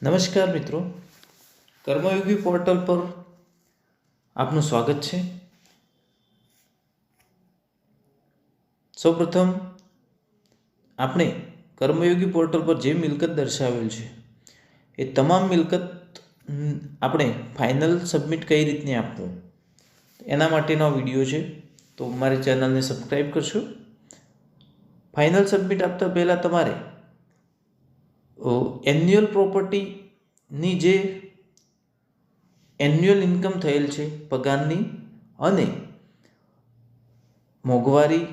નમસ્કાર મિત્રો, કર્મયોગી પોર્ટલ પર આપનું સ્વાગત છે. સૌપ્રથમ આપણે કર્મયોગી પોર્ટલ પર જે મિલકત દર્શાવેલ છે એ તમામ મિલકત આપણે ફાઇનલ સબમિટ કઈ રીતને આપવું એના માટેનો વિડીયો છે. તો મારી ચેનલને સબસ્ક્રાઈબ કરશો. ફાઇનલ સબમિટ આપતા પહેલાં તમારે એન્યુઅલ પ્રોપર્ટીની જે એન્યુઅલ ઇન્કમ થયેલ છે પગારની અને મોંઘવારી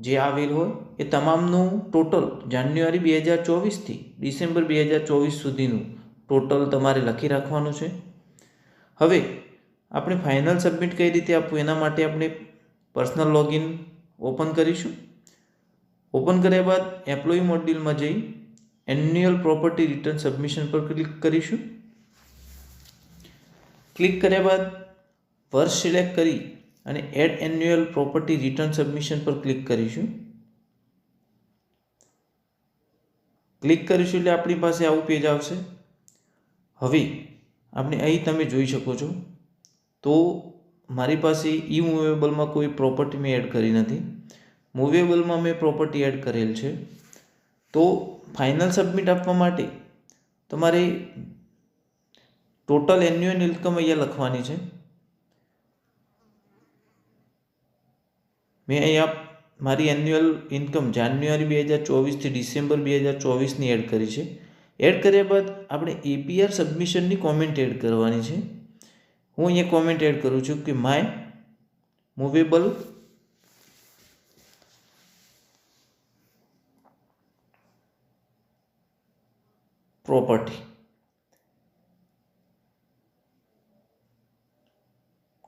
જે આવેલ હોય એ તમામનું ટોટલ જાન્યુઆરી 2024થી ડિસેમ્બર 2024 સુધીનું ટોટલ તમારે લખી રાખવાનું છે. હવે આપણે ફાઇનલ સબમિટ કઈ રીતે આપવું એના માટે આપણે પર્સનલ લોગિન ઓપન કરીશું. ઓપન કર્યા બાદ એમ્પ્લોયી મોડ્યુલમાં જઈ એન્યુઅલ પ્રોપર્ટી રિટર્ન સબમિશન પર ક્લિક કરીશું. ક્લિક કર્યા બાદ વર્ષ સિલેક્ટ કરી અને add annual property return submission પર ક્લિક કરીશું. ક્લિક કરીશું એટલે આપણી પાસે આવું પેજ આવશે. હવે આપણે અહીં તમે જોઈ શકો છો તો મારી પાસે ઈ મૂવેબલમાં કોઈ પ્રોપર્ટી મેં એડ કરી નથી. મૂવેબલમાં મેં પ્રોપર્ટી એડ કરેલ છે. તો ફાઇનલ સબમિટ આપવા માટે તમારે ટોટલ એન્યુઅલ ઇન્કમ અહીંયા લખવાની છે. મેં અહીંયા મારી એન્યુઅલ ઇન્કમ જાન્યુઆરી 2024થી ડિસેમ્બર 2024ની એડ કરી છે. એડ કર્યા બાદ આપણે એપીઆર સબમિશનની કોમેન્ટ એડ કરવાની છે. હું અહીંયા કોમેન્ટ એડ કરું છું કે માય મૂવેબલ પ્રોપર્ટી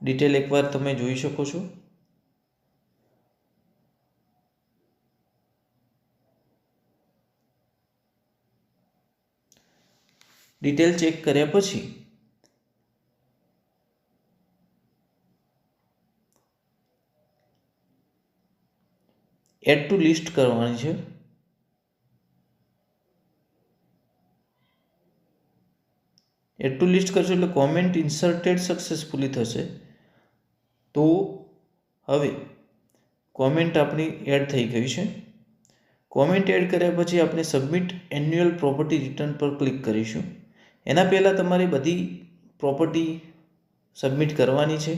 ડિટેલ એકવાર તમે જોઈ શકો છો. ડિટેલ ચેક કર્યા પછી એડ ટુ લિસ્ટ કરવાની છે. એડ ટુ લિસ્ટ કરશો એટલે કોમેન્ટ ઇન્સર્ટેડ સક્સેસફુલી થશે. તો હવે કોમેન્ટ આપણી એડ થઈ ગઈ છે. કોમેન્ટ એડ કર્યા પછી આપણે સબમિટ એન્યુઅલ પ્રોપર્ટી રિટર્ન પર ક્લિક કરીશું. એના પહેલાં તમારે બધી પ્રોપર્ટી સબમિટ કરવાની છે.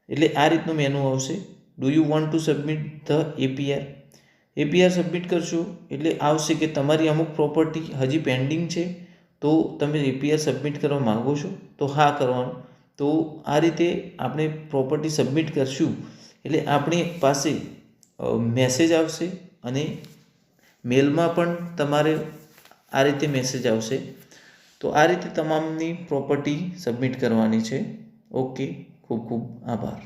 એટલે આ રીતનું મેનુ આવશે. Do you want to submit the APR? APR submit કરશો એટલે આવશે કે તમારી અમુક પ્રોપર્ટી હજી પેન્ડિંગ છે, તો તમે એપીઆર સબમિટ કરવા માગો છો તો હા કરવાનું. તો આ રીતે આપણે પ્રોપર્ટી સબમિટ કરશું એટલે આપણી પાસે મેસેજ આવશે અને મેલમાં પણ તમારે આ રીતે મેસેજ આવશે. તો આ રીતે તમામની પ્રોપર્ટી સબમિટ કરવાની છે. ઓકે, ખૂબ ખૂબ આભાર.